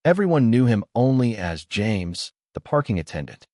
Everyone knew him only as James, the parking attendant.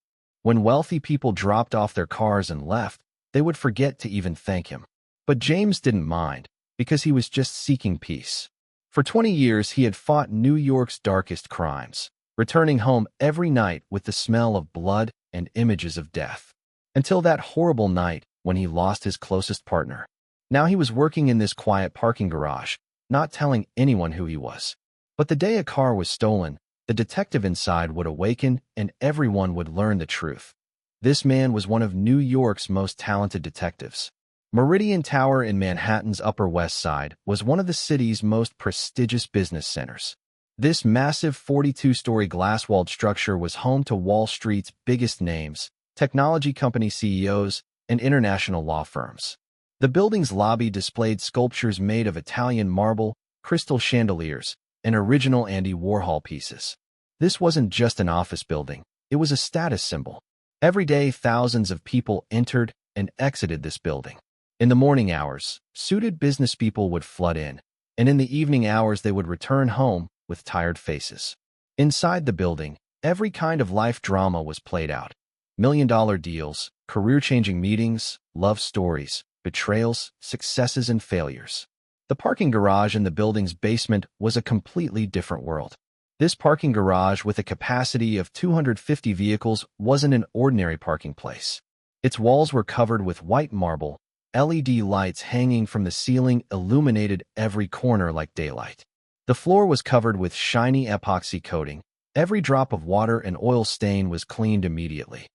When wealthy people dropped off their cars and left, they would forget to even thank him. But James didn't mind, because he was just seeking peace. For 20 years, he had fought New York's darkest crimes, returning home every night with the smell of blood and images of death. Until that horrible night when he lost his closest partner. Now he was working in this quiet parking garage, not telling anyone who he was. But the day a car was stolen, the detective inside would awaken and everyone would learn the truth. This man was one of New York's most talented detectives. Meridian Tower in Manhattan's Upper West Side was one of the city's most prestigious business centers. This massive 42-story glass-walled structure was home to Wall Street's biggest names, technology company CEOs, and international law firms. The building's lobby displayed sculptures made of Italian marble, crystal chandeliers, and original Andy Warhol pieces. This wasn't just an office building, it was a status symbol. Every day, thousands of people entered and exited this building. In the morning hours, suited business people would flood in, and in the evening hours they would return home with tired faces. Inside the building, every kind of life drama was played out. Million-dollar deals, career-changing meetings, love stories, betrayals, successes, and failures. The parking garage in the building's basement was a completely different world. This parking garage with a capacity of 250 vehicles wasn't an ordinary parking place. Its walls were covered with white marble, LED lights hanging from the ceiling illuminated every corner like daylight. The floor was covered with shiny epoxy coating. Every drop of water and oil stain was cleaned immediately.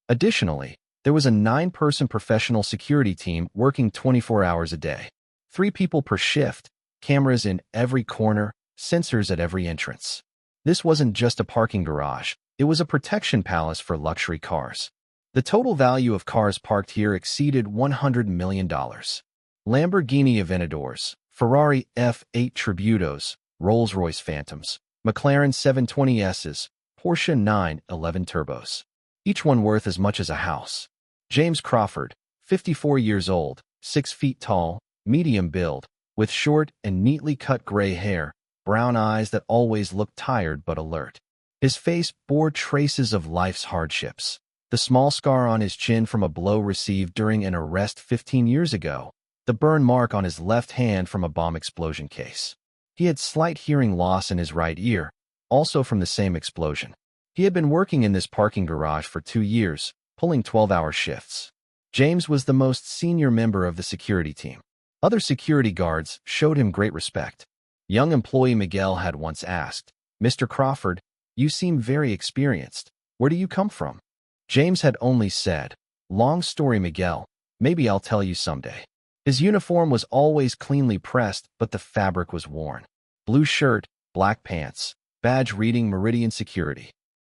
Additionally, there was a 9-person professional security team working 24 hours a day. 3 people per shift, cameras in every corner, sensors at every entrance. This wasn't just a parking garage, it was a protection palace for luxury cars. The total value of cars parked here exceeded $100 million. Lamborghini Aventadors, Ferrari F8 Tributos, Rolls-Royce Phantoms, McLaren 720Ss, Porsche 911 Turbos. Each one worth as much as a house. James Crawford, 54 years old, 6 feet tall, medium build, with short and neatly cut gray hair, brown eyes that always looked tired but alert. His face bore traces of life's hardships. The small scar on his chin from a blow received during an arrest 15 years ago, the burn mark on his left hand from a bomb explosion case. He had slight hearing loss in his right ear, also from the same explosion. He had been working in this parking garage for 2 years, pulling 12-hour shifts. James was the most senior member of the security team. Other security guards showed him great respect. Young employee Miguel had once asked, "Mr. Crawford, you seem very experienced. Where do you come from?" James had only said, "Long story, Miguel. Maybe I'll tell you someday." His uniform was always cleanly pressed, but the fabric was worn. Blue shirt, black pants, badge reading Meridian Security.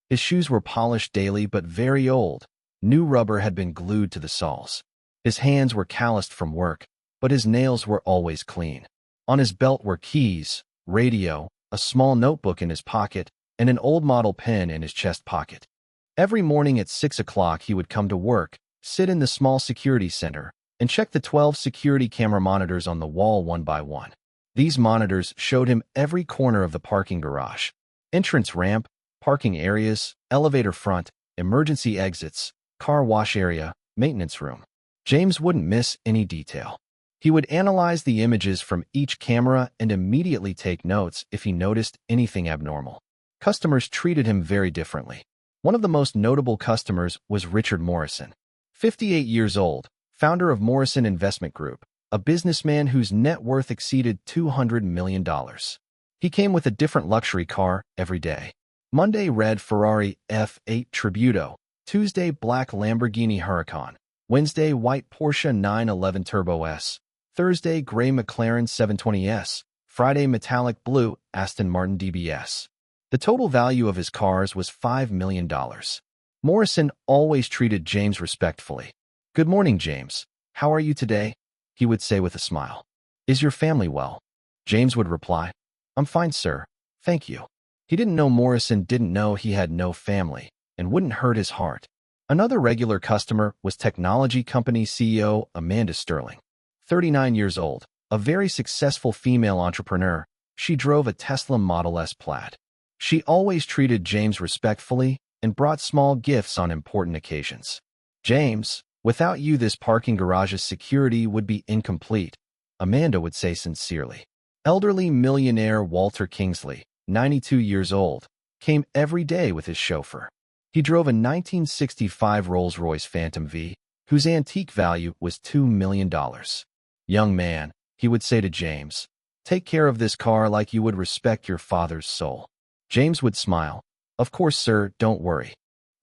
His shoes were polished daily but very old. New rubber had been glued to the soles. His hands were calloused from work, but his nails were always clean. On his belt were keys, radio, a small notebook in his pocket, and an old model pen in his chest pocket. Every morning at 6 o'clock he would come to work, sit in the small security center, and check the 12 security camera monitors on the wall one by one. These monitors showed him every corner of the parking garage. Entrance ramp, parking areas, elevator front, emergency exits, car wash area, maintenance room. James wouldn't miss any detail. He would analyze the images from each camera and immediately take notes if he noticed anything abnormal. Customers treated him very differently. One of the most notable customers was Richard Morrison, 58 years old, founder of Morrison Investment Group, a businessman whose net worth exceeded $200 million. He came with a different luxury car every day. Monday, red Ferrari F8 Tributo. Tuesday, black Lamborghini Huracan. Wednesday, white Porsche 911 Turbo S. Thursday, gray McLaren 720S. Friday, metallic blue Aston Martin DBS. The total value of his cars was $5 million. Morrison always treated James respectfully. "Good morning, James. How are you today?" he would say with a smile. "Is your family well?" James would reply, "I'm fine, sir. Thank you." He didn't know Morrison didn't know he had no family and wouldn't hurt his heart. Another regular customer was technology company CEO Amanda Sterling. 39 years old, a very successful female entrepreneur, she drove a Tesla Model S Plaid. She always treated James respectfully and brought small gifts on important occasions. "James, without you this parking garage's security would be incomplete," Amanda would say sincerely. Elderly millionaire Walter Kingsley, 92 years old, came every day with his chauffeur. He drove a 1965 Rolls-Royce Phantom V, whose antique value was $2 million. "Young man," he would say to James, "take care of this car like you would respect your father's soul." James would smile. "Of course, sir, don't worry."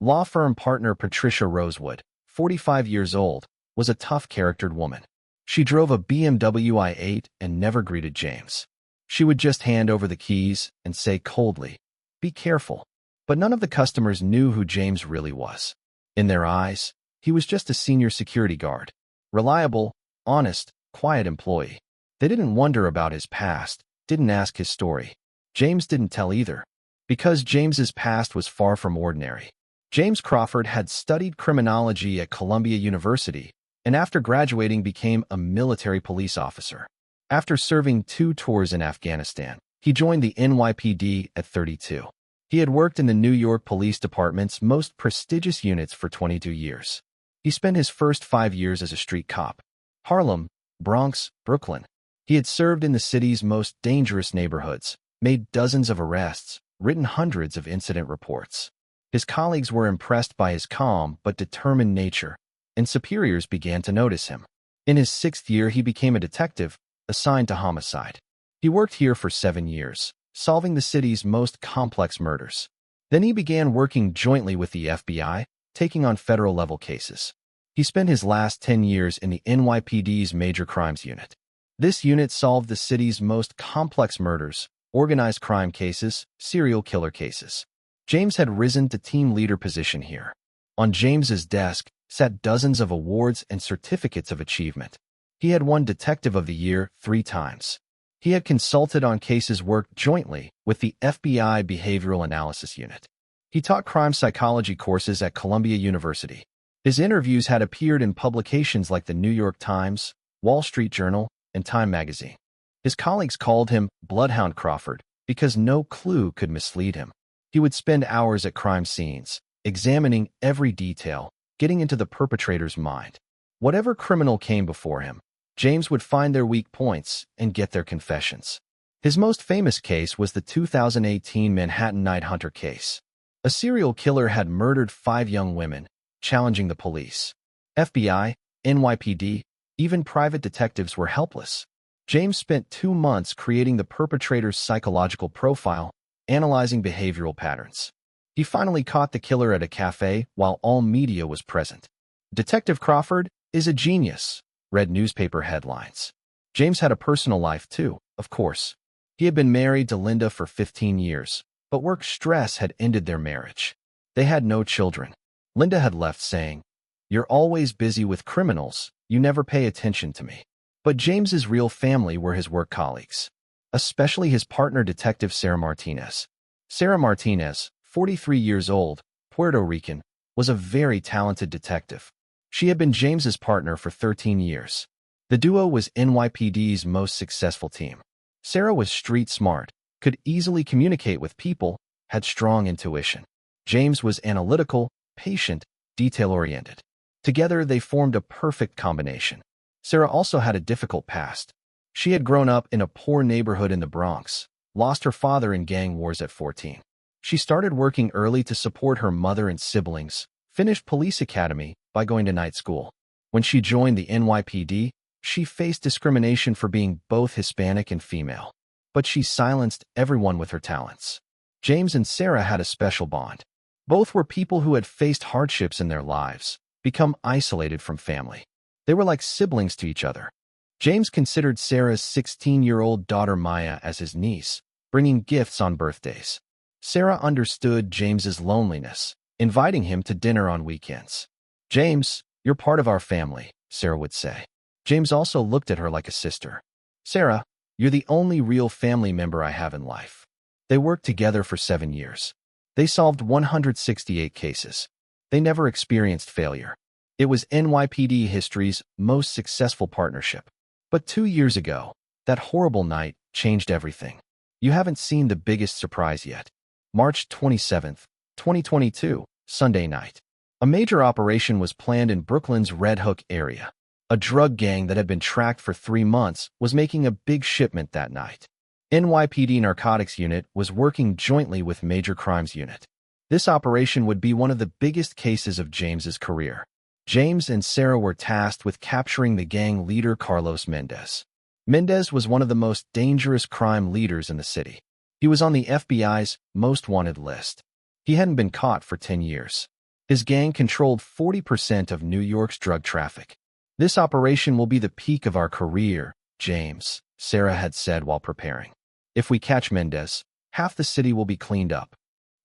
Law firm partner Patricia Rosewood, 45 years old, was a tough-charactered woman. She drove a BMW i8 and never greeted James. She would just hand over the keys and say coldly, "Be careful." But none of the customers knew who James really was. In their eyes, he was just a senior security guard. Reliable, honest, quiet employee. They didn't wonder about his past, didn't ask his story. James didn't tell either, because James's past was far from ordinary. James Crawford had studied criminology at Columbia University, and after graduating became a military police officer. After serving 2 tours in Afghanistan, he joined the NYPD at 32. He had worked in the New York Police Department's most prestigious units for 22 years. He spent his first 5 years as a street cop. Harlem, Bronx, Brooklyn. He had served in the city's most dangerous neighborhoods, made dozens of arrests, written hundreds of incident reports. His colleagues were impressed by his calm but determined nature, and superiors began to notice him. In his 6th year, he became a detective, assigned to homicide. He worked here for 7 years, solving the city's most complex murders. Then he began working jointly with the FBI, taking on federal-level cases. He spent his last 10 years in the NYPD's Major Crimes Unit. This unit solved the city's most complex murders, organized crime cases, serial killer cases. James had risen to team leader position here. On James's desk sat dozens of awards and certificates of achievement. He had won Detective of the Year 3 times. He had consulted on cases worked jointly with the FBI Behavioral Analysis Unit. He taught crime psychology courses at Columbia University. His interviews had appeared in publications like the New York Times, Wall Street Journal, and Time magazine. His colleagues called him Bloodhound Crawford because no clue could mislead him. He would spend hours at crime scenes, examining every detail, getting into the perpetrator's mind. Whatever criminal came before him, James would find their weak points and get their confessions. His most famous case was the 2018 Manhattan Night Hunter case. A serial killer had murdered 5 young women, challenging the police. FBI, NYPD, even private detectives were helpless. James spent 2 months creating the perpetrator's psychological profile, analyzing behavioral patterns. He finally caught the killer at a cafe while all media was present. "Detective Crawford is a genius," read newspaper headlines. James had a personal life too, of course. He had been married to Linda for 15 years, but work stress had ended their marriage. They had no children. Linda had left saying, "You're always busy with criminals, you never pay attention to me." But James's real family were his work colleagues, especially his partner Detective Sarah Martinez. Sarah Martinez, 43 years old, Puerto Rican, was a very talented detective. She had been James's partner for 13 years. The duo was NYPD's most successful team. Sarah was street smart, could easily communicate with people, had strong intuition. James was analytical, patient, detail-oriented. Together, they formed a perfect combination. Sarah also had a difficult past. She had grown up in a poor neighborhood in the Bronx, lost her father in gang wars at 14. She started working early to support her mother and siblings, finished police academy by going to night school. When she joined the NYPD, she faced discrimination for being both Hispanic and female. But she silenced everyone with her talents. James and Sarah had a special bond. Both were people who had faced hardships in their lives, become isolated from family. They were like siblings to each other. James considered Sarah's 16-year-old daughter Maya as his niece, bringing gifts on birthdays. Sarah understood James's loneliness, inviting him to dinner on weekends. "James, you're part of our family," Sarah would say. James also looked at her like a sister. "Sarah, you're the only real family member I have in life." They worked together for 7 years. They solved 168 cases. They never experienced failure. It was NYPD history's most successful partnership. But 2 years ago, that horrible night changed everything. You haven't seen the biggest surprise yet. March 27th, 2022, Sunday night. A major operation was planned in Brooklyn's Red Hook area. A drug gang that had been tracked for 3 months was making a big shipment that night. NYPD Narcotics Unit was working jointly with Major Crimes Unit. This operation would be one of the biggest cases of James's career. James and Sarah were tasked with capturing the gang leader Carlos Mendez. Mendez was one of the most dangerous crime leaders in the city. He was on the FBI's most wanted list. He hadn't been caught for 10 years. His gang controlled 40% of New York's drug traffic. "This operation will be the peak of our career, James," Sarah had said while preparing. "If we catch Mendez, half the city will be cleaned up."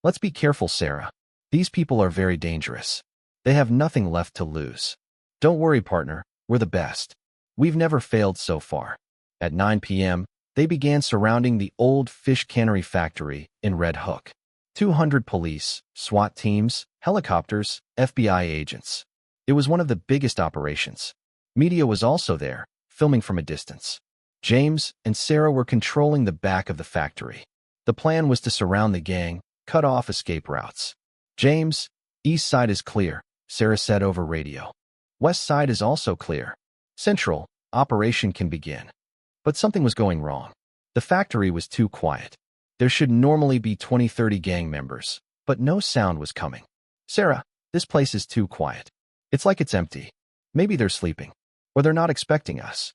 "Let's be careful, Sarah. These people are very dangerous. They have nothing left to lose." "Don't worry, partner. We're the best. We've never failed so far." At 9 p.m., they began surrounding the old fish cannery factory in Red Hook. 200 police, SWAT teams, helicopters, FBI agents. It was one of the biggest operations. Media was also there, filming from a distance. James and Sarah were controlling the back of the factory. The plan was to surround the gang, cut off escape routes. "James, east side is clear," Sarah said over radio. "West side is also clear. Central, operation can begin." But something was going wrong. The factory was too quiet. There should normally be 20-30 gang members, but no sound was coming. "Sarah, this place is too quiet. It's like it's empty. Maybe they're sleeping. Or they're not expecting us."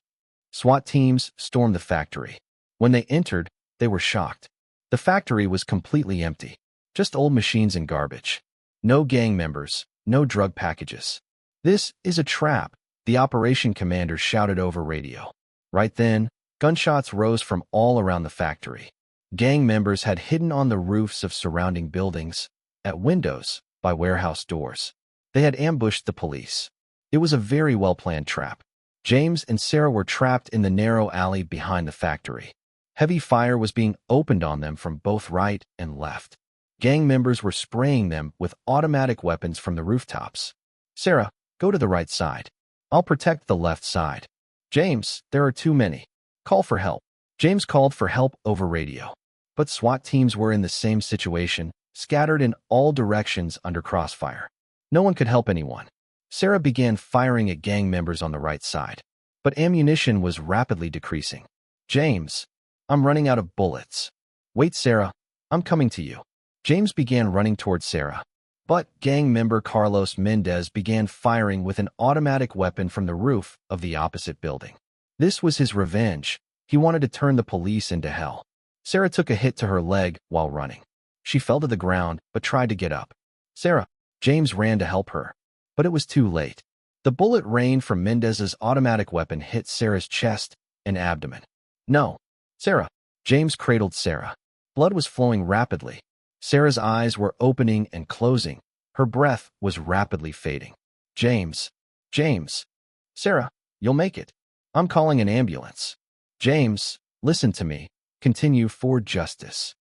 SWAT teams stormed the factory. When they entered, they were shocked. The factory was completely empty. Just old machines and garbage. No gang members, no drug packages. "This is a trap," the operation commander shouted over radio. Right then, gunshots rose from all around the factory. Gang members had hidden on the roofs of surrounding buildings, at windows, by warehouse doors. They had ambushed the police. It was a very well-planned trap. James and Sarah were trapped in the narrow alley behind the factory. Heavy fire was being opened on them from both right and left. Gang members were spraying them with automatic weapons from the rooftops. "Sarah, go to the right side. I'll protect the left side." "James, there are too many. Call for help." James called for help over radio. But SWAT teams were in the same situation, scattered in all directions under crossfire. No one could help anyone. Sarah began firing at gang members on the right side. But ammunition was rapidly decreasing. "James, I'm running out of bullets." "Wait, Sarah, I'm coming to you." James began running toward Sarah. But gang member Carlos Mendez began firing with an automatic weapon from the roof of the opposite building. This was his revenge. He wanted to turn the police into hell. Sarah took a hit to her leg while running. She fell to the ground, but tried to get up. "Sarah," James ran to help her. But it was too late. The bullet rain from Mendez's automatic weapon hit Sarah's chest and abdomen. "No." "Sarah." James cradled Sarah. Blood was flowing rapidly. Sarah's eyes were opening and closing. Her breath was rapidly fading. "James. James." "Sarah, you'll make it. I'm calling an ambulance." "James, listen to me. Continue for justice."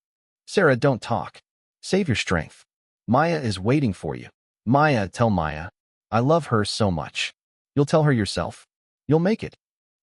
"Sarah, don't talk. Save your strength. Maya is waiting for you." "Maya, tell Maya. I love her so much." "You'll tell her yourself. You'll make it."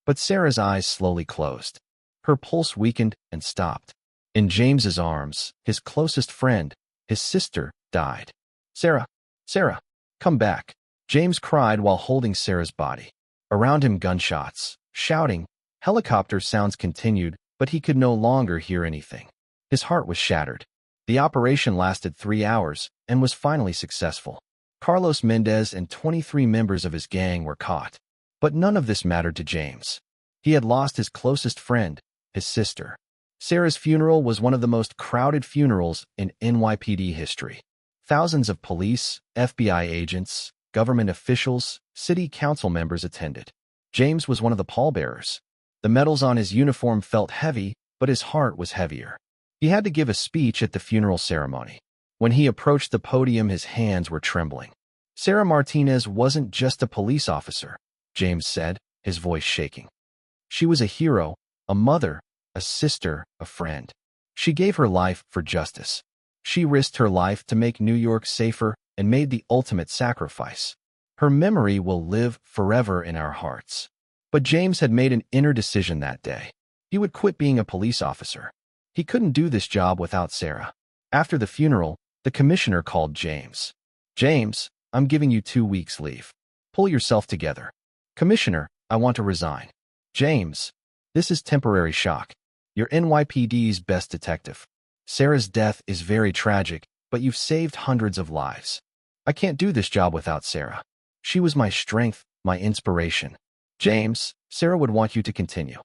But Sarah's eyes slowly closed. Her pulse weakened and stopped. In James's arms, his closest friend, his sister, died. "Sarah, Sarah, come back." James cried while holding Sarah's body. Around him, gunshots, shouting, helicopter sounds continued, but he could no longer hear anything. His heart was shattered. The operation lasted 3 hours and was finally successful. Carlos Mendez and 23 members of his gang were caught. But none of this mattered to James. He had lost his closest friend, his sister. Sarah's funeral was one of the most crowded funerals in NYPD history. Thousands of police, FBI agents, government officials, city council members attended. James was one of the pallbearers. The medals on his uniform felt heavy, but his heart was heavier. He had to give a speech at the funeral ceremony. When he approached the podium, his hands were trembling. "Sarah Martinez wasn't just a police officer," James said, his voice shaking. "She was a hero, a mother, a sister, a friend. She gave her life for justice. She risked her life to make New York safer and made the ultimate sacrifice. Her memory will live forever in our hearts." But James had made an inner decision that day. He would quit being a police officer. He couldn't do this job without Sarah. After the funeral, the commissioner called James. James, I'm giving you 2 weeks leave. Pull yourself together. Commissioner, I want to resign. James, this is temporary shock. You're NYPD's best detective. Sarah's death is very tragic, but you've saved hundreds of lives. I can't do this job without Sarah. She was my strength, my inspiration. James, Sarah would want you to continue.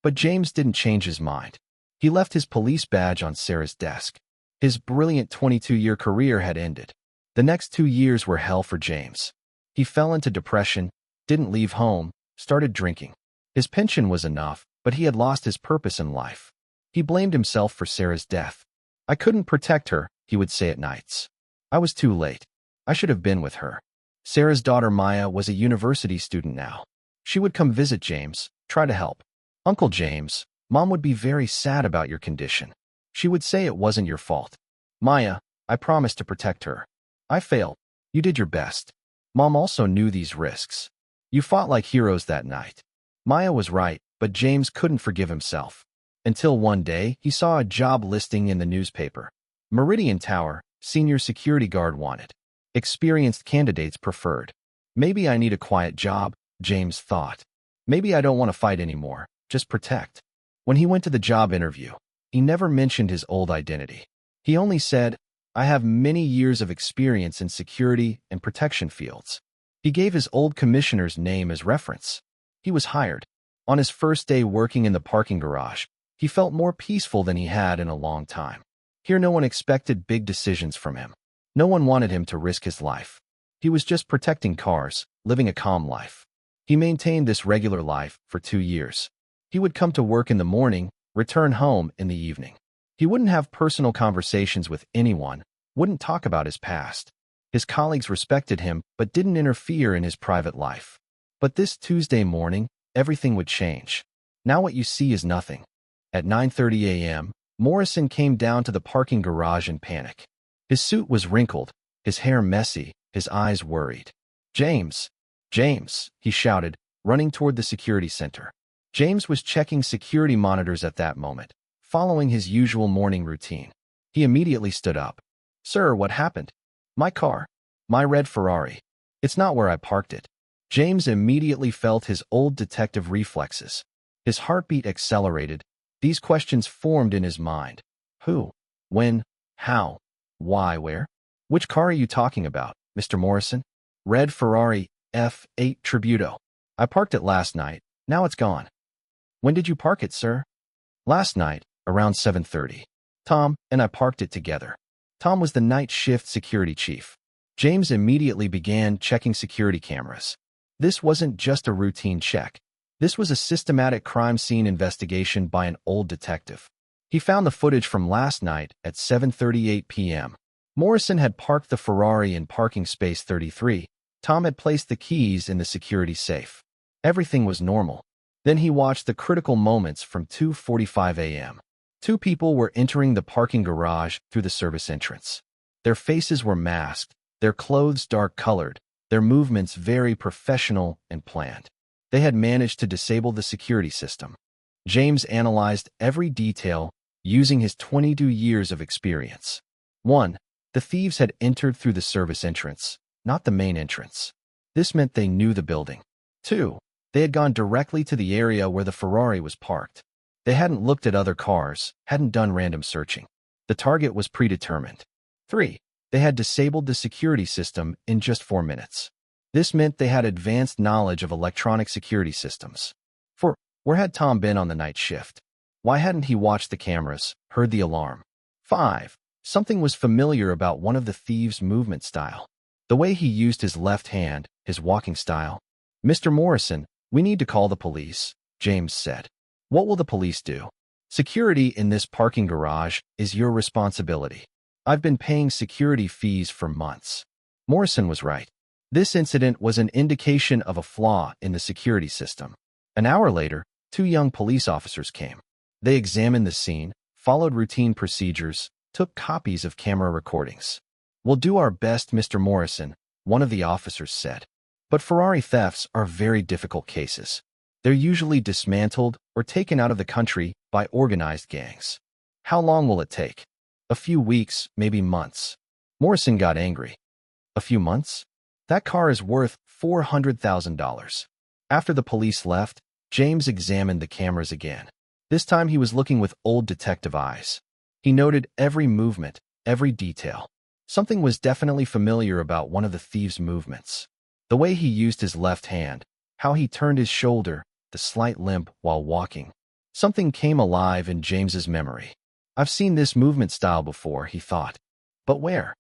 But James didn't change his mind. He left his police badge on Sarah's desk. His brilliant 22-year career had ended. The next 2 years were hell for James. He fell into depression, didn't leave home, started drinking. His pension was enough, but he had lost his purpose in life. He blamed himself for Sarah's death. I couldn't protect her, he would say at nights. I was too late. I should have been with her. Sarah's daughter Maya was a university student now. She would come visit James, try to help. Uncle James, Mom would be very sad about your condition. She would say it wasn't your fault. Maya, I promised to protect her. I failed. You did your best. Mom also knew these risks. You fought like heroes that night. Maya was right, but James couldn't forgive himself. Until one day, he saw a job listing in the newspaper. Meridian Tower, senior security guard wanted. Experienced candidates preferred. Maybe I need a quiet job, James thought. Maybe I don't want to fight anymore, just protect. When he went to the job interview, he never mentioned his old identity. He only said, I have many years of experience in security and protection fields. He gave his old commissioner's name as reference. He was hired. On his first day working in the parking garage, he felt more peaceful than he had in a long time. Here no one expected big decisions from him. No one wanted him to risk his life. He was just protecting cars, living a calm life. He maintained this regular life for 2 years. He would come to work in the morning, return home in the evening. He wouldn't have personal conversations with anyone, wouldn't talk about his past. His colleagues respected him but didn't interfere in his private life. But this Tuesday morning, everything would change. Now what you see is nothing. At 9:30 a.m., Morrison came down to the parking garage in panic. His suit was wrinkled, his hair messy, his eyes worried. James, James, he shouted, running toward the security center. James was checking security monitors at that moment, following his usual morning routine. He immediately stood up. Sir, what happened? My car. My red Ferrari. It's not where I parked it. James immediately felt his old detective reflexes. His heartbeat accelerated. These questions formed in his mind. Who? When? How? Why? Where? Which car are you talking about, Mr. Morrison? Red Ferrari, F8 Tributo. I parked it last night. Now it's gone. When did you park it, sir? Last night, around 7:30. Tom and I parked it together. Tom was the night shift security chief. James immediately began checking security cameras. This wasn't just a routine check. This was a systematic crime scene investigation by an old detective. He found the footage from last night at 7:38 p.m. Morrison had parked the Ferrari in parking space 33. Tom had placed the keys in the security safe. Everything was normal. Then he watched the critical moments from 2:45 a.m. 2 people were entering the parking garage through the service entrance. Their faces were masked, their clothes dark-colored, their movements very professional and planned. They had managed to disable the security system. James analyzed every detail using his 22 years of experience. 1. The thieves had entered through the service entrance, not the main entrance. This meant they knew the building. 2. They had gone directly to the area where the Ferrari was parked. They hadn't looked at other cars, hadn't done random searching. The target was predetermined. 3. They had disabled the security system in just 4 minutes. This meant they had advanced knowledge of electronic security systems. 4. Where had Tom been on the night shift? Why hadn't he watched the cameras, heard the alarm? 5. Something was familiar about one of the thieves' movement style. The way he used his left hand, his walking style. Mr. Morrison, we need to call the police, James said. What will the police do? Security in this parking garage is your responsibility. I've been paying security fees for months. Morrison was right. This incident was an indication of a flaw in the security system. An hour later, 2 young police officers came. They examined the scene, followed routine procedures, took copies of camera recordings. We'll do our best, Mr. Morrison, one of the officers said. But Ferrari thefts are very difficult cases. They're usually dismantled or taken out of the country by organized gangs. How long will it take? A few weeks, maybe months. Morrison got angry. A few months? That car is worth $400,000. After the police left, James examined the cameras again. This time he was looking with old detective eyes. He noted every movement, every detail. Something was definitely familiar about one of the thieves' movements. The way he used his left hand, how he turned his shoulder, the slight limp while walking. Something came alive in James's memory. I've seen this movement style before, he thought. But where?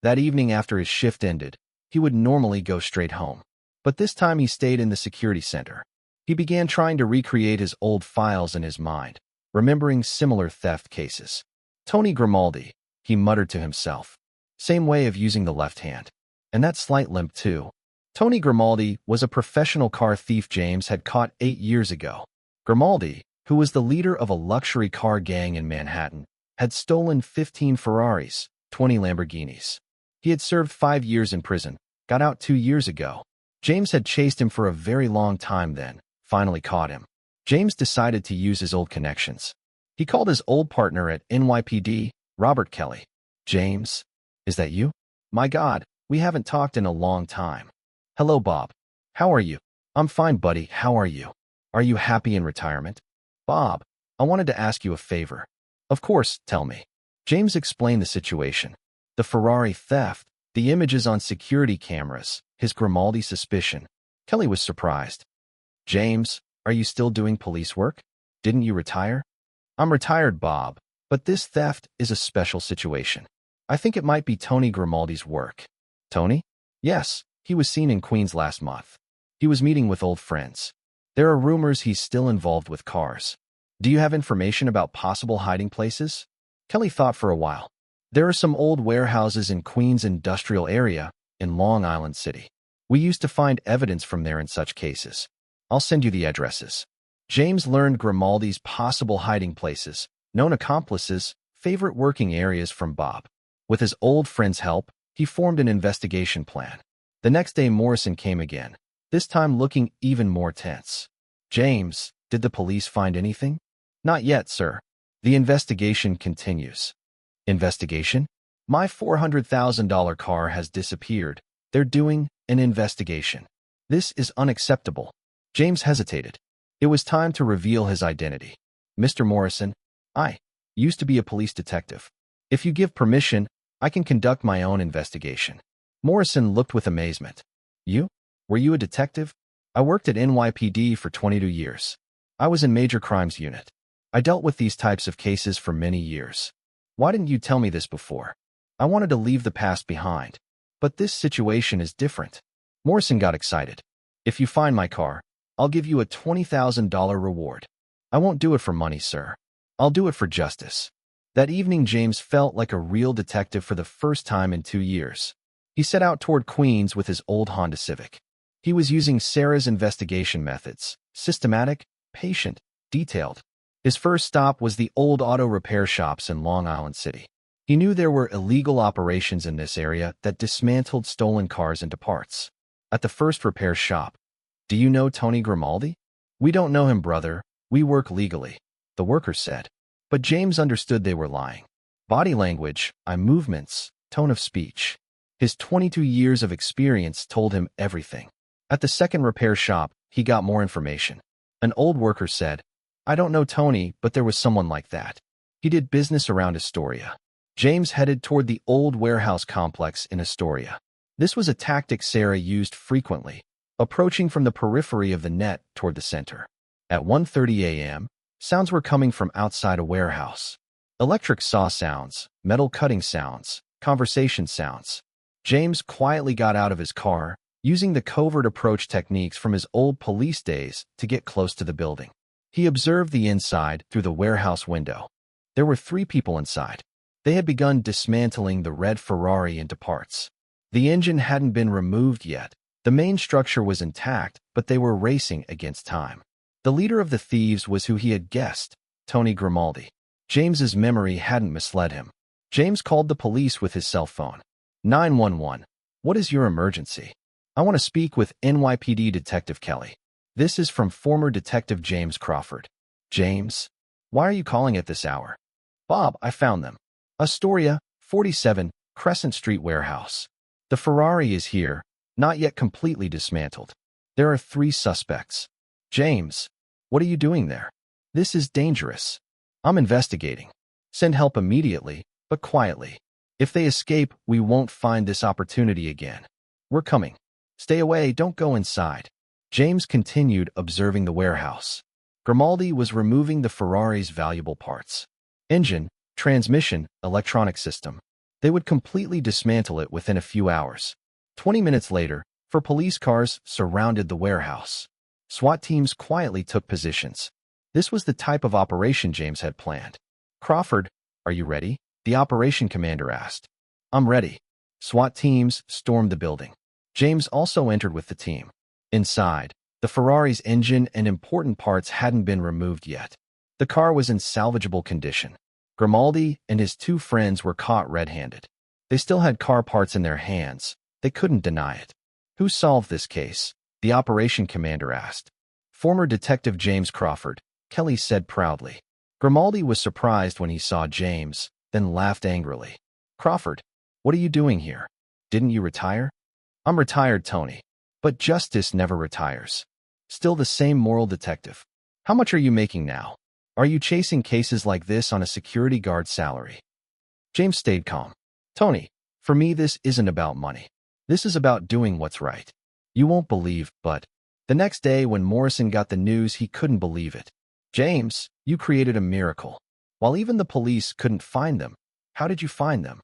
That evening after his shift ended, he would normally go straight home. But this time he stayed in the security center. He began trying to recreate his old files in his mind, remembering similar theft cases. Tony Grimaldi, he muttered to himself. Same way of using the left hand. And that slight limp too. Tony Grimaldi was a professional car thief James had caught 8 years ago. Grimaldi, who was the leader of a luxury car gang in Manhattan, had stolen 15 Ferraris, 20 Lamborghinis. He had served 5 years in prison, got out 2 years ago. James had chased him for a very long time then, finally caught him. James decided to use his old connections. He called his old partner at NYPD, Robert Kelly. James, is that you? My God, we haven't talked in a long time. Hello, Bob. How are you? I'm fine, buddy. How are you? Are you happy in retirement? Bob, I wanted to ask you a favor. Of course, tell me. James explained the situation. The Ferrari theft, the images on security cameras, his Grimaldi suspicion. Kelly was surprised. James, are you still doing police work? Didn't you retire? I'm retired, Bob, but this theft is a special situation. I think it might be Tony Grimaldi's work. Tony? Yes, he was seen in Queens last month. He was meeting with old friends. There are rumors he's still involved with cars. Do you have information about possible hiding places? Kelly thought for a while. There are some old warehouses in Queens industrial area in Long Island City. We used to find evidence from there in such cases. I'll send you the addresses. James learned Grimaldi's possible hiding places, known accomplices, favorite working areas from Bob. With his old friend's help, he formed an investigation plan. The next day Morrison came again, this time looking even more tense. James, did the police find anything? Not yet, sir. The investigation continues. Investigation? My $400,000 car has disappeared. They're doing an investigation. This is unacceptable. James hesitated. It was time to reveal his identity. Mr. Morrison, I used to be a police detective. If you give permission, I can conduct my own investigation. Morrison looked with amazement. You? Were you a detective? I worked at NYPD for 22 years. I was in Major Crimes Unit. I dealt with these types of cases for many years. Why didn't you tell me this before? I wanted to leave the past behind. But this situation is different. Morrison got excited. If you find my car, I'll give you a $20,000 reward. I won't do it for money, sir. I'll do it for justice. That evening, James felt like a real detective for the first time in 2 years. He set out toward Queens with his old Honda Civic. He was using Sarah's investigation methods, systematic, patient, detailed. His first stop was the old auto repair shops in Long Island City. He knew there were illegal operations in this area that dismantled stolen cars into parts. At the first repair shop, do you know Tony Grimaldi? We don't know him, brother. We work legally, the worker said. But James understood they were lying. Body language, eye movements, tone of speech. His 22 years of experience told him everything. At the second repair shop, he got more information. An old worker said, I don't know Tony, but there was someone like that. He did business around Astoria. James headed toward the old warehouse complex in Astoria. This was a tactic Sarah used frequently, approaching from the periphery of the net toward the center. At 1:30 a.m., sounds were coming from outside a warehouse. Electric saw sounds, metal cutting sounds, conversation sounds. James quietly got out of his car, using the covert approach techniques from his old police days to get close to the building. He observed the inside through the warehouse window. There were 3 people inside. They had begun dismantling the red Ferrari into parts. The engine hadn't been removed yet. The main structure was intact, but they were racing against time. The leader of the thieves was who he had guessed, Tony Grimaldi. James's memory hadn't misled him. James called the police with his cell phone. 911. What is your emergency? I want to speak with NYPD Detective Kelly. This is from former Detective James Crawford. James, why are you calling at this hour? Bob, I found them. Astoria, 47, Crescent Street Warehouse. The Ferrari is here, not yet completely dismantled. There are 3 suspects. James, what are you doing there? This is dangerous. I'm investigating. Send help immediately, but quietly. If they escape, we won't find this opportunity again. We're coming. Stay away, don't go inside. James continued observing the warehouse. Grimaldi was removing the Ferrari's valuable parts. Engine, transmission, electronic system. They would completely dismantle it within a few hours. 20 minutes later, 4 police cars surrounded the warehouse. SWAT teams quietly took positions. This was the type of operation James had planned. Crawford, are you ready? The operation commander asked. I'm ready. SWAT teams stormed the building. James also entered with the team. Inside, the Ferrari's engine and important parts hadn't been removed yet. The car was in salvageable condition. Grimaldi and his 2 friends were caught red-handed. They still had car parts in their hands. They couldn't deny it. Who solved this case? The operation commander asked. Former Detective James Crawford, Kelly said proudly. Grimaldi was surprised when he saw James, then laughed angrily. Crawford, what are you doing here? Didn't you retire? I'm retired, Tony. But justice never retires. Still the same moral detective. How much are you making now? Are you chasing cases like this on a security guard salary? James stayed calm. Tony, for me this isn't about money. This is about doing what's right. You won't believe, but the next day when Morrison got the news, he couldn't believe it. James, you created a miracle. While even the police couldn't find them, how did you find them?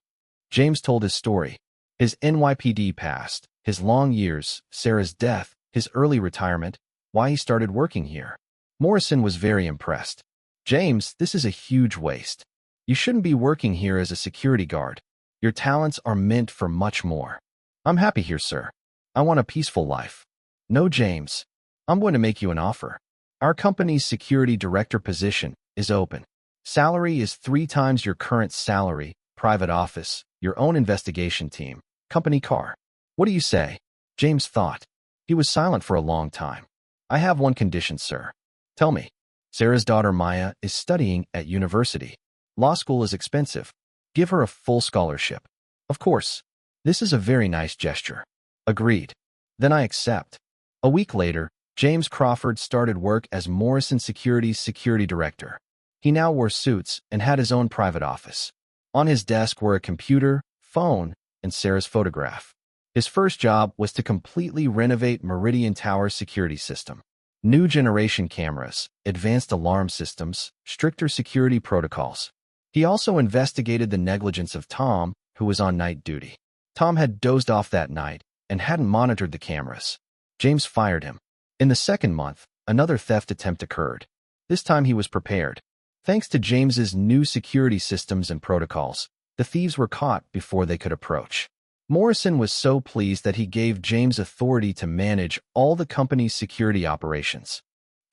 James told his story. His NYPD past, his long years, Sarah's death, his early retirement, why he started working here. Morrison was very impressed. James, this is a huge waste. You shouldn't be working here as a security guard. Your talents are meant for much more. I'm happy here, sir. I want a peaceful life. No, James. I'm going to make you an offer. Our company's security director position is open. Salary is 3 times your current salary, private office, your own investigation team, company car. What do you say? James thought. He was silent for a long time. I have one condition, sir. Tell me. Sarah's daughter Maya is studying at university. Law school is expensive. Give her a full scholarship. Of course. This is a very nice gesture. Agreed. Then I accept. A week later, James Crawford started work as Morrison Security's security director. He now wore suits and had his own private office. On his desk were a computer, phone, and Sarah's photograph. His first job was to completely renovate Meridian Tower's security system. New generation cameras, advanced alarm systems, stricter security protocols. He also investigated the negligence of Tom, who was on night duty. Tom had dozed off that night and hadn't monitored the cameras. James fired him. In the second month, another theft attempt occurred. This time he was prepared. Thanks to James's new security systems and protocols, the thieves were caught before they could approach. Morrison was so pleased that he gave James authority to manage all the company's security operations.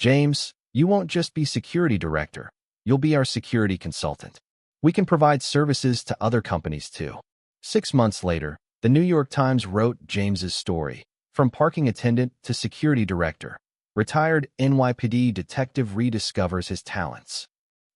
James, you won't just be security director. You'll be our security consultant. We can provide services to other companies too. 6 months later, the New York Times wrote James's story, from parking attendant to security director. Retired NYPD detective rediscovers his talents.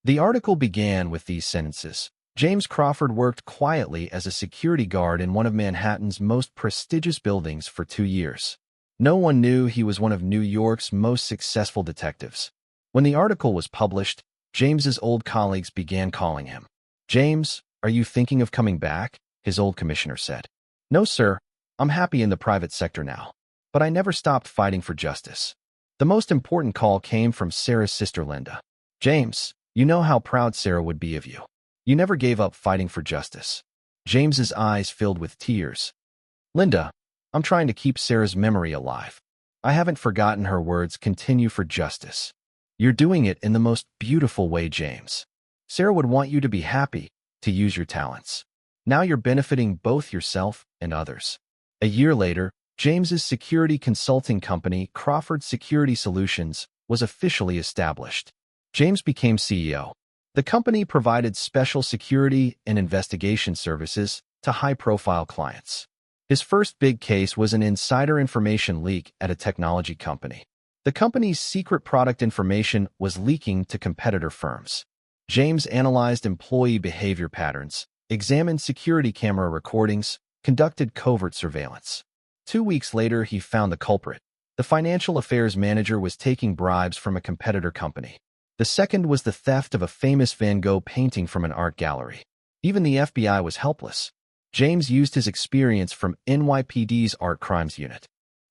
The article began with these sentences. James Crawford worked quietly as a security guard in one of Manhattan's most prestigious buildings for 2 years. No one knew he was one of New York's most successful detectives. When the article was published, James's old colleagues began calling him. James, are you thinking of coming back? His old commissioner said. No, sir. I'm happy in the private sector now. But I never stopped fighting for justice. The most important call came from Sarah's sister Linda. James, you know how proud Sarah would be of you. You never gave up fighting for justice. James's eyes filled with tears. Linda, I'm trying to keep Sarah's memory alive. I haven't forgotten her words, continue for justice. You're doing it in the most beautiful way, James. Sarah would want you to be happy, to use your talents. Now you're benefiting both yourself and others. A year later, James's security consulting company, Crawford Security Solutions, was officially established. James became CEO. The company provided special security and investigation services to high-profile clients. His first big case was an insider information leak at a technology company. The company's secret product information was leaking to competitor firms. James analyzed employee behavior patterns, examined security camera recordings, conducted covert surveillance. 2 weeks later, he found the culprit. The financial affairs manager was taking bribes from a competitor company. The second was the theft of a famous Van Gogh painting from an art gallery. Even the FBI was helpless. James used his experience from NYPD's Art Crimes Unit.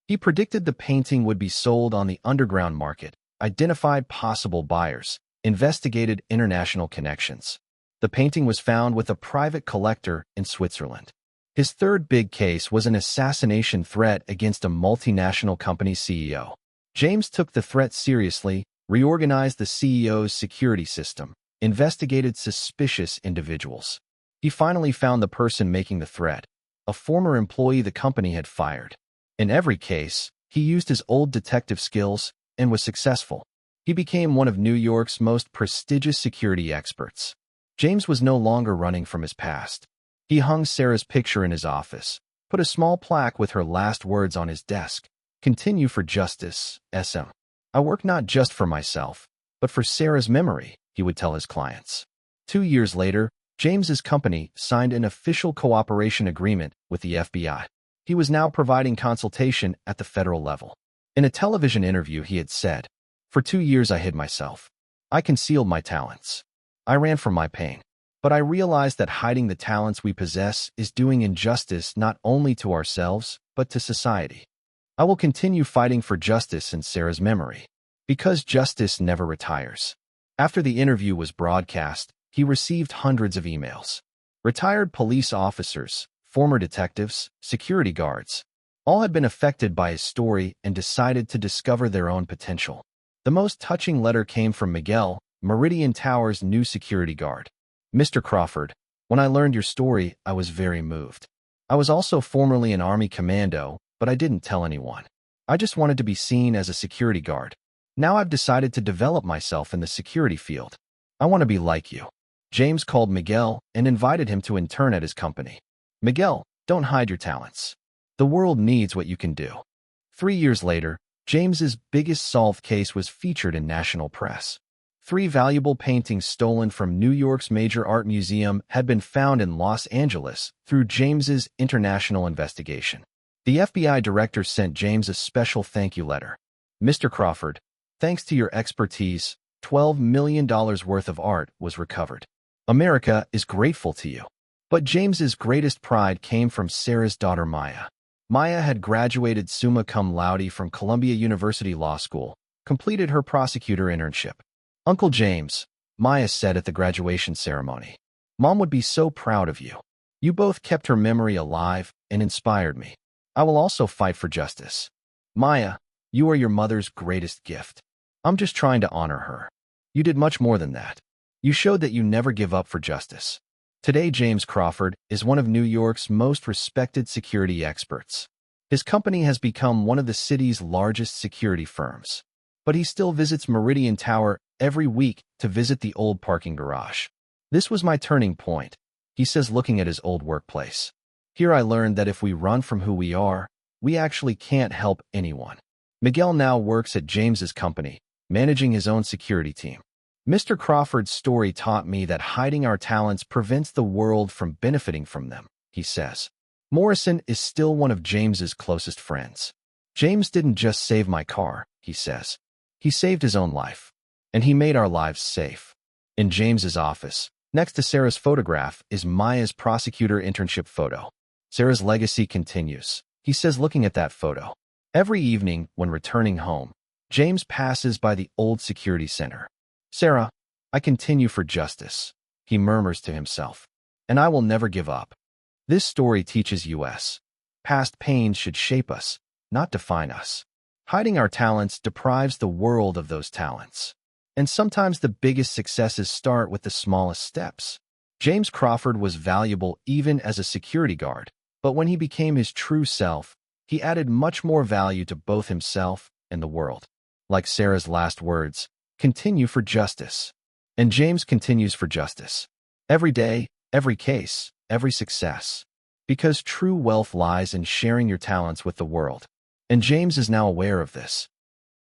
He predicted the painting would be sold on the underground market, identified possible buyers, investigated international connections. The painting was found with a private collector in Switzerland. His third big case was an assassination threat against a multinational company's CEO. James took the threat seriously, reorganized the CEO's security system, investigated suspicious individuals. He finally found the person making the threat, a former employee the company had fired. In every case, he used his old detective skills and was successful. He became one of New York's most prestigious security experts. James was no longer running from his past. He hung Sarah's picture in his office, put a small plaque with her last words on his desk. "Continue for justice, SM. I work not just for myself, but for Sarah's memory," he would tell his clients. 2 years later, James's company signed an official cooperation agreement with the FBI. He was now providing consultation at the federal level. In a television interview, he had said, "For 2 years I hid myself. I concealed my talents. I ran from my pain. But I realized that hiding the talents we possess is doing injustice not only to ourselves, but to society. I will continue fighting for justice in Sarah's memory, because justice never retires." After the interview was broadcast, he received hundreds of emails. Retired police officers, former detectives, security guards, all had been affected by his story and decided to discover their own potential. The most touching letter came from Miguel, Meridian Tower's new security guard. "Mr. Crawford, when I learned your story, I was very moved. I was also formerly an Army commando, but I didn't tell anyone. I just wanted to be seen as a security guard. Now I've decided to develop myself in the security field. I want to be like you." James called Miguel and invited him to intern at his company. "Miguel, don't hide your talents. The world needs what you can do." 3 years later, James's biggest solved case was featured in national press. 3 valuable paintings stolen from New York's major art museum had been found in Los Angeles through James's international investigation. The FBI director sent James a special thank you letter. "Mr. Crawford, thanks to your expertise, $12 million worth of art was recovered. America is grateful to you." But James's greatest pride came from Sarah's daughter Maya. Maya had graduated summa cum laude from Columbia University Law School, completed her prosecutor internship. "Uncle James," Maya said at the graduation ceremony, "Mom would be so proud of you. You both kept her memory alive and inspired me. I will also fight for justice. Maya, you are your mother's greatest gift. I'm just trying to honor her. You did much more than that. You showed that you never give up for justice." Today, James Crawford is one of New York's most respected security experts. His company has become one of the city's largest security firms. But he still visits Meridian Tower every week to visit the old parking garage. "This was my turning point," he says, looking at his old workplace. "Here I learned that if we run from who we are, we actually can't help anyone." Miguel now works at James's company, managing his own security team. "Mr. Crawford's story taught me that hiding our talents prevents the world from benefiting from them," he says. Morrison is still one of James's closest friends. "James didn't just save my car," he says. "He saved his own life. And he made our lives safe." In James's office, next to Sarah's photograph, is Maya's prosecutor internship photo. "Sarah's legacy continues," he says, looking at that photo. Every evening, when returning home, James passes by the old security center. "Sarah, I continue for justice," he murmurs to himself, "and I will never give up." This story teaches us past pains should shape us, not define us. Hiding our talents deprives the world of those talents. And sometimes the biggest successes start with the smallest steps. James Crawford was valuable even as a security guard, but when he became his true self, he added much more value to both himself and the world. Like Sarah's last words, "Continue for justice." And James continues for justice. Every day, every case, every success. Because true wealth lies in sharing your talents with the world. And James is now aware of this.